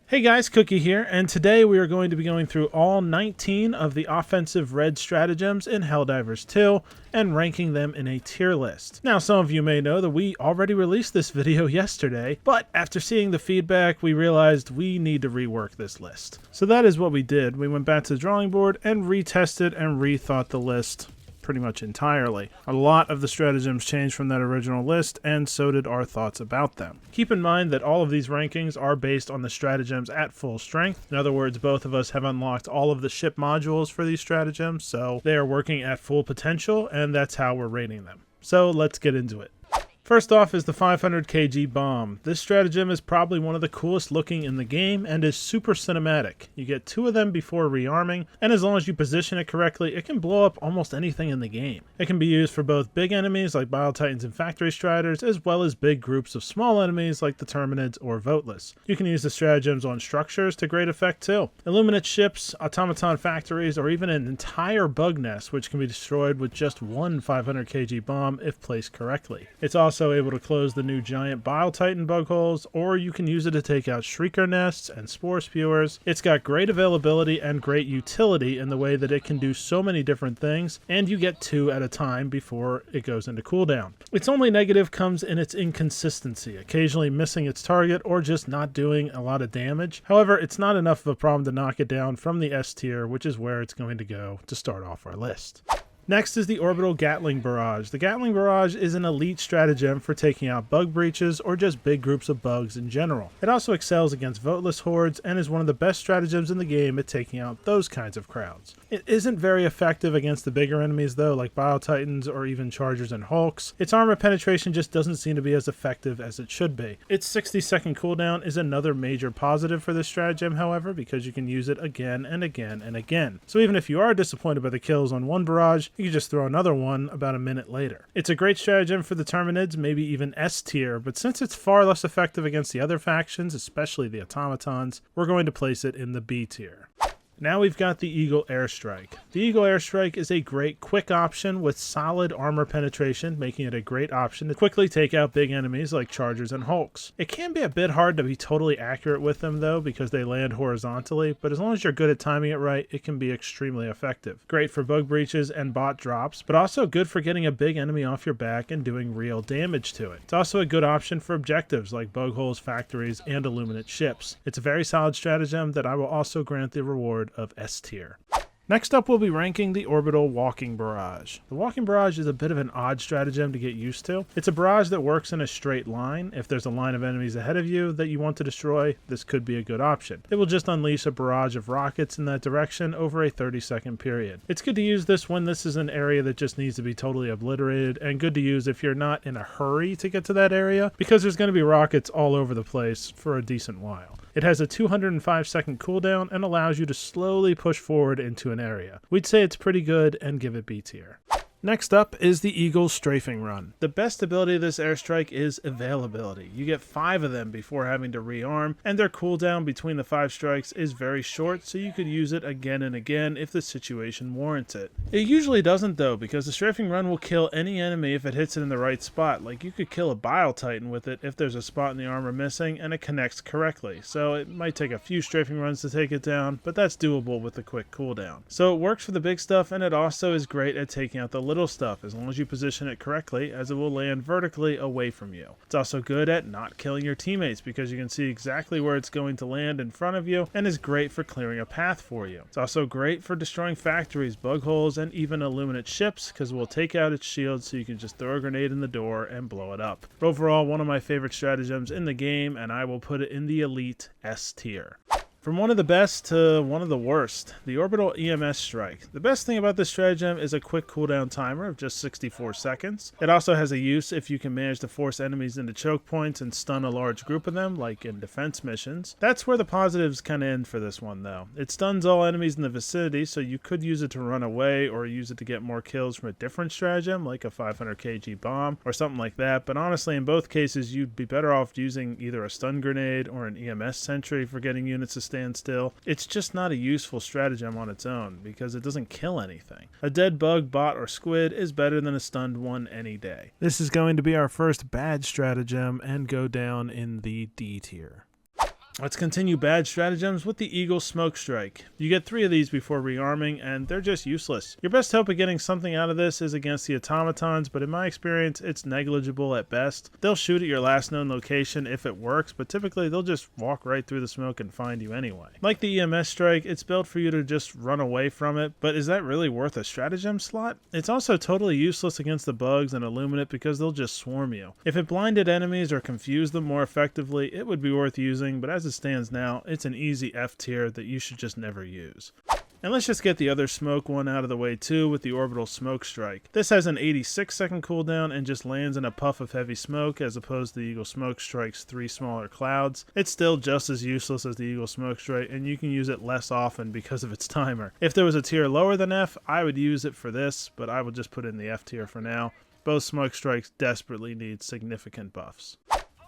Hey guys, Cookie here, and today we are going to be going through all 19 of the offensive red stratagems in Helldivers 2 and ranking them in a tier list. Now, some of you may know that we already released this video yesterday, but after seeing the feedback, we realized we need to rework this list. So that is what we did. We went back to the drawing board and retested and rethought the list pretty much entirely. A lot of the stratagems changed from that original list, and so did our thoughts about them. Keep in mind that all of these rankings are based on the stratagems at full strength. In other words, both of us have unlocked all of the ship modules for these stratagems, so they are working at full potential, and that's how we're rating them. So let's get into it. First off is the 500 kg bomb. This stratagem is probably one of the coolest looking in the game and is super cinematic. You get 2 of them before rearming, and as long as you position it correctly, it can blow up almost anything in the game. It can be used for both big enemies like Biotitans and Factory Striders, as well as big groups of small enemies like the Terminids or Voteless. You can use the stratagems on structures to great effect too. Illuminate ships, automaton factories, or even an entire bug nest, which can be destroyed with just one 500 kg bomb if placed correctly. It's also able to close the new giant Bile Titan bug holes, or you can use it to take out Shrieker nests and spore spewers. It's got great availability and great utility in the way that it can do so many different things, and you get 2 at a time before it goes into cooldown. Its only negative comes in its inconsistency, occasionally missing its target or just not doing a lot of damage. However, it's not enough of a problem to knock it down from the S tier, which is where it's going to go to start off our list. Next is the Orbital Gatling Barrage. The Gatling Barrage is an elite stratagem for taking out bug breaches or just big groups of bugs in general. It also excels against voteless hordes and is one of the best stratagems in the game at taking out those kinds of crowds. It isn't very effective against the bigger enemies though, like Biotitans or even Chargers and Hulks. Its armor penetration just doesn't seem to be as effective as it should be. Its 60-second cooldown is another major positive for this stratagem, however, because you can use it again and again and again. So even if you are disappointed by the kills on one barrage, you can just throw another one about a minute later. It's a great stratagem for the Terminids, maybe even S tier, but since it's far less effective against the other factions, especially the Automatons, we're going to place it in the B tier. Now we've got the Eagle Airstrike. The Eagle Airstrike is a great quick option with solid armor penetration, making it a great option to quickly take out big enemies like Chargers and Hulks. It can be a bit hard to be totally accurate with them though, because they land horizontally, but as long as you're good at timing it right, it can be extremely effective. Great for bug breaches and bot drops, but also good for getting a big enemy off your back and doing real damage to it. It's also a good option for objectives like bug holes, factories, and Illuminate ships. It's a very solid stratagem that I will also grant the reward of S tier. Next up, we'll be ranking the Orbital Walking Barrage. The Walking Barrage is a bit of an odd stratagem to get used to. It's a barrage that works in a straight line. If there's a line of enemies ahead of you that you want to destroy, this could be a good option. It will just unleash a barrage of rockets in that direction over a 30-second period. It's good to use this when this is an area that just needs to be totally obliterated, and good to use if you're not in a hurry to get to that area, because there's going to be rockets all over the place for a decent while. It has a 205-second cooldown and allows you to slowly push forward into an area. We'd say it's pretty good and give it B tier. Next up is the Eagle Strafing Run. The best ability of this airstrike is availability. You get 5 of them before having to rearm, and their cooldown between the 5 strikes is very short, so you could use it again and again if the situation warrants it. It usually doesn't though, because the Strafing Run will kill any enemy if it hits it in the right spot. Like you could kill a Bile Titan with it if there's a spot in the armor missing and it connects correctly. So it might take a few Strafing Runs to take it down, but that's doable with a quick cooldown. So it works for the big stuff, and it also is great at taking out the little stuff as long as you position it correctly, as it will land vertically away from you. It's also good at not killing your teammates because you can see exactly where it's going to land in front of you, and is great for clearing a path for you. It's also great for destroying factories, bug holes, and even Illuminate ships because it will take out its shield, so you can just throw a grenade in the door and blow it up. Overall, one of my favorite stratagems in the game, and I will put it in the elite S tier. From one of the best to one of the worst, the Orbital EMS Strike. The best thing about this stratagem is a quick cooldown timer of just 64 seconds. It also has a use if you can manage to force enemies into choke points and stun a large group of them, like in defense missions. That's where the positives kind of end for this one though. It stuns all enemies in the vicinity, so you could use it to run away or use it to get more kills from a different stratagem, like a 500 kg bomb or something like that, but honestly in both cases you'd be better off using either a stun grenade or an EMS sentry for getting units to stand still. It's just not a useful stratagem on its own because it doesn't kill anything. A dead bug, bot, or squid is better than a stunned one any day. This is going to be our first bad stratagem and go down in the D tier. Let's continue bad stratagems with the Eagle Smoke Strike. You get 3 of these before rearming, and they're just useless. Your best hope of getting something out of this is against the Automatons, but in my experience, it's negligible at best. They'll shoot at your last known location if it works, but typically they'll just walk right through the smoke and find you anyway. Like the EMS Strike, it's built for you to just run away from it, but is that really worth a stratagem slot? It's also totally useless against the bugs and Illuminate because they'll just swarm you. If it blinded enemies or confused them more effectively, it would be worth using, but as it stands now, it's an easy F tier that you should just never use. And let's just get the other smoke one out of the way too with the Orbital Smoke Strike. This has an 86-second cooldown and just lands in a puff of heavy smoke as opposed to the Eagle Smoke Strike's 3 smaller clouds. It's still just as useless as the Eagle Smoke Strike, and you can use it less often because of its timer. If there was a tier lower than F, I would use it for this, but I will just put it in the F tier for now. Both smoke strikes desperately need significant buffs.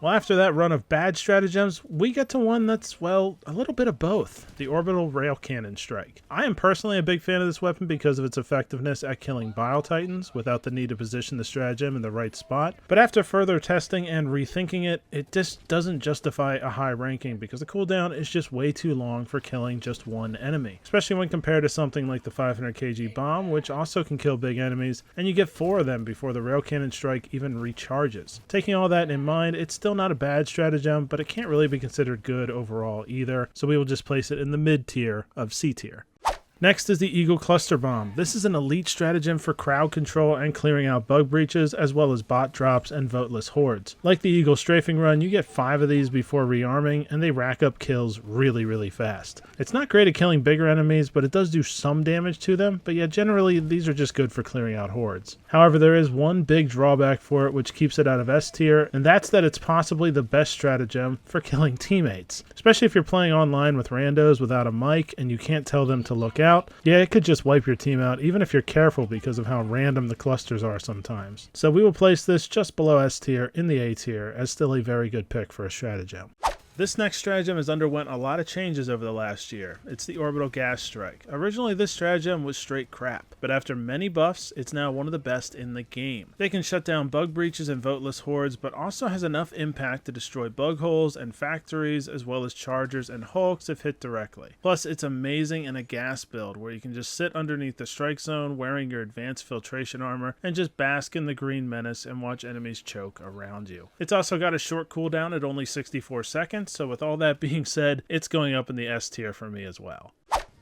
Well, after that run of bad stratagems, we get to one that's, well, a little bit of both, the Orbital Railcannon Strike. I am personally a big fan of this weapon because of its effectiveness at killing Bile Titans without the need to position the stratagem in the right spot, but after further testing and rethinking it, it just doesn't justify a high ranking because the cooldown is just way too long for killing just one enemy, especially when compared to something like the 500 kg bomb, which also can kill big enemies, and you get 4 of them before the Railcannon Strike even recharges. Taking all that in mind, it's still not a bad stratagem, but it can't really be considered good overall either, so we will just place it in the mid tier of C tier. Next is the Eagle Cluster Bomb. This is an elite stratagem for crowd control and clearing out bug breaches, as well as bot drops and voteless hordes. Like the Eagle Strafing Run, you get 5 of these before rearming, and they rack up kills really fast. It's not great at killing bigger enemies, but it does do some damage to them, but yeah, generally these are just good for clearing out hordes. However, there is one big drawback for it which keeps it out of S tier, and that's that it's possibly the best stratagem for killing teammates. Especially if you're playing online with randos without a mic and you can't tell them to look out. Yeah, it could just wipe your team out even if you're careful because of how random the clusters are sometimes. So we will place this just below S tier in the A tier as still a very good pick for a stratagem. This next stratagem has underwent a lot of changes over the last year. It's the Orbital Gas Strike. Originally, this stratagem was straight crap, but after many buffs, it's now one of the best in the game. They can shut down bug breaches and voteless hordes, but also has enough impact to destroy bug holes and factories, as well as chargers and hulks if hit directly. Plus, it's amazing in a gas build, where you can just sit underneath the strike zone wearing your advanced filtration armor and just bask in the green menace and watch enemies choke around you. It's also got a short cooldown at only 64 seconds, so with all that being said, it's going up in the S tier for me as well.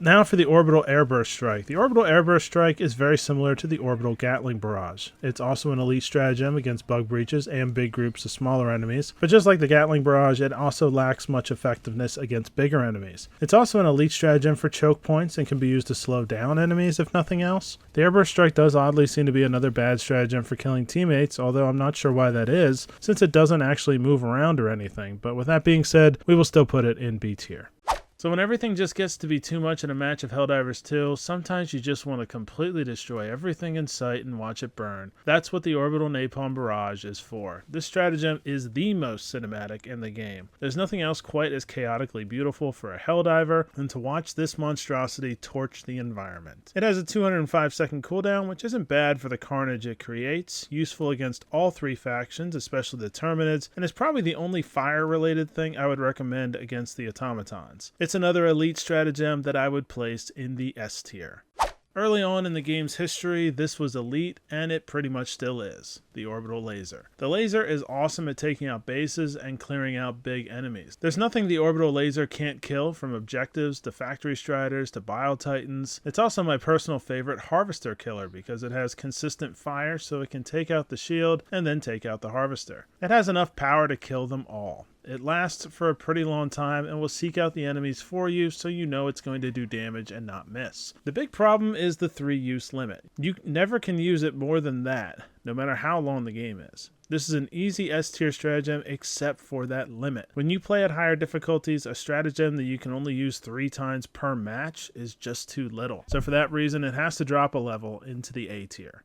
Now for the Orbital Airburst Strike. The Orbital Airburst Strike is very similar to the Orbital Gatling Barrage. It's also an elite stratagem against bug breaches and big groups of smaller enemies, but just like the Gatling Barrage, it also lacks much effectiveness against bigger enemies. It's also an elite stratagem for choke points and can be used to slow down enemies if nothing else. The Airburst Strike does oddly seem to be another bad stratagem for killing teammates, although I'm not sure why that is, since it doesn't actually move around or anything, but with that being said, we will still put it in B tier. So when everything just gets to be too much in a match of Helldivers 2, sometimes you just want to completely destroy everything in sight and watch it burn. That's what the Orbital Napalm Barrage is for. This stratagem is the most cinematic in the game. There's nothing else quite as chaotically beautiful for a Helldiver than to watch this monstrosity torch the environment. It has a 205-second cooldown, which isn't bad for the carnage it creates, useful against all 3 factions, especially the Terminids, and is probably the only fire-related thing I would recommend against the Automatons. It's another elite stratagem that I would place in the S tier. Early on in the game's history, this was elite, and it pretty much still is, the Orbital Laser. The Laser is awesome at taking out bases and clearing out big enemies. There's nothing the Orbital Laser can't kill, from objectives to factory striders to Bile Titans. It's also my personal favorite harvester killer because it has consistent fire so it can take out the shield and then take out the harvester. It has enough power to kill them all. It lasts for a pretty long time and will seek out the enemies for you so you know it's going to do damage and not miss. The big problem is the 3-use limit. You never can use it more than that, no matter how long the game is. This is an easy S tier stratagem except for that limit. When you play at higher difficulties, a stratagem that you can only use 3 times per match is just too little. So for that reason, it has to drop a level into the A tier.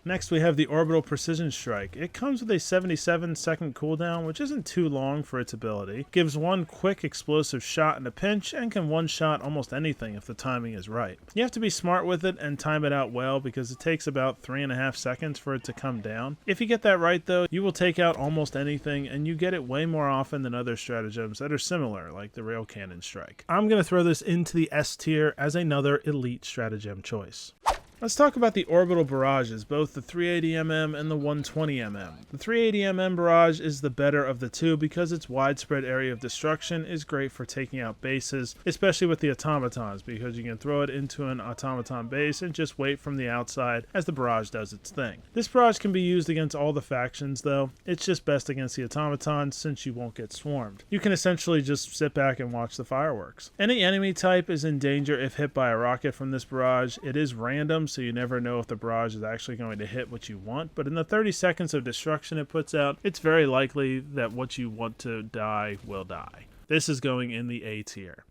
Next we have the Orbital Precision Strike. It comes with a 77-second cooldown, which isn't too long for its ability. Gives one quick explosive shot in a pinch and can one-shot almost anything if the timing is right. You have to be smart with it and time it out well because it takes about 3.5 seconds for it to come down. If you get that right though, you will take out almost anything, and you get it way more often than other stratagems that are similar, like the Railcannon strike. I'm going to throw this into the S tier as another elite stratagem choice. Let's talk about the orbital barrages, both the 380mm and the 120mm. The 380mm barrage is the better of the two because its widespread area of destruction is great for taking out bases, especially with the automatons, because you can throw it into an automaton base and just wait from the outside as the barrage does its thing. This barrage can be used against all the factions though. It's just best against the automatons since you won't get swarmed. You can essentially just sit back and watch the fireworks. Any enemy type is in danger if hit by a rocket from this barrage. It is random, so you never know if the barrage is actually going to hit what you want, but in the 30 seconds of destruction it puts out, it's very likely that what you want to die will die. This is going in the A tier.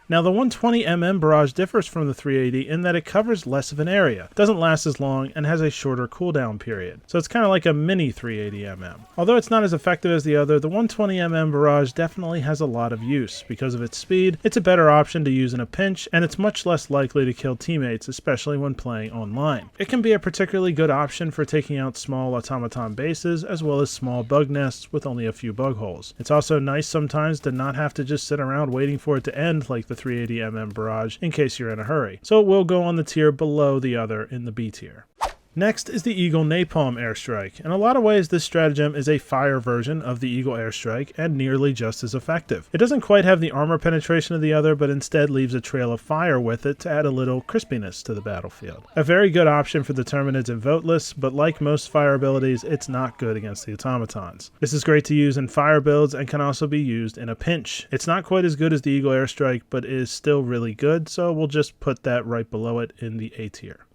Now the 120mm barrage differs from the 380 in that it covers less of an area, doesn't last as long, and has a shorter cooldown period. So it's kind of like a mini 380mm. Although it's not as effective as the other, the 120mm barrage definitely has a lot of use. Because of its speed, it's a better option to use in a pinch, and it's much less likely to kill teammates, especially when playing online. It can be a particularly good option for taking out small automaton bases, as well as small bug nests with only a few bug holes. It's also nice sometimes to not have to just sit around waiting for it to end like the 380mm barrage in case you're in a hurry. So it will go on the tier below the other in the B tier. Next is the Eagle Napalm Airstrike. In a lot of ways, this stratagem is a fire version of the Eagle Airstrike and nearly just as effective. It doesn't quite have the armor penetration of the other, but instead leaves a trail of fire with it to add a little crispiness to the battlefield. A very good option for the Terminids and Voteless, but like most fire abilities, it's not good against the automatons. This is great to use in fire builds and can also be used in a pinch. It's not quite as good as the Eagle Airstrike, but is still really good, so we'll just put that right below it in the A tier.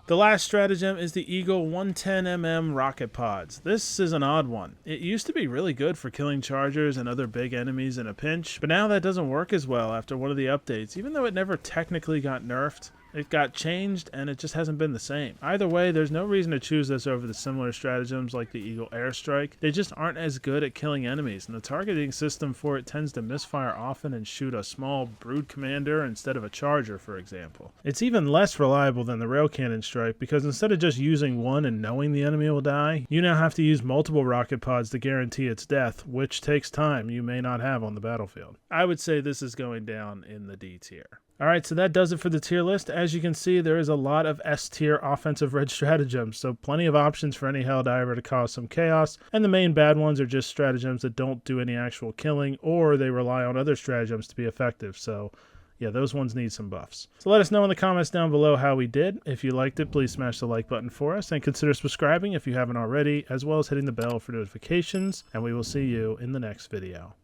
The last stratagem is the Eagle 110mm rocket pods. This is an odd one. It used to be really good for killing chargers and other big enemies in a pinch, but now that doesn't work as well after one of the updates, even though it never technically got nerfed. It got changed and it just hasn't been the same. Either way, there's no reason to choose this over the similar stratagems like the Eagle Airstrike. They just aren't as good at killing enemies, and the targeting system for it tends to misfire often and shoot a small brood commander instead of a charger, for example. It's even less reliable than the Railcannon strike because instead of just using one and knowing the enemy will die, you now have to use multiple rocket pods to guarantee its death, which takes time you may not have on the battlefield. I would say this is going down in the D tier. Alright, so that does it for the tier list. As you can see, there is a lot of S-tier offensive red stratagems, so plenty of options for any Helldiver to cause some chaos, and the main bad ones are just stratagems that don't do any actual killing, or they rely on other stratagems to be effective, so yeah, those ones need some buffs. So let us know in the comments down below how we did. If you liked it, please smash the like button for us, and consider subscribing if you haven't already, as well as hitting the bell for notifications, and we will see you in the next video.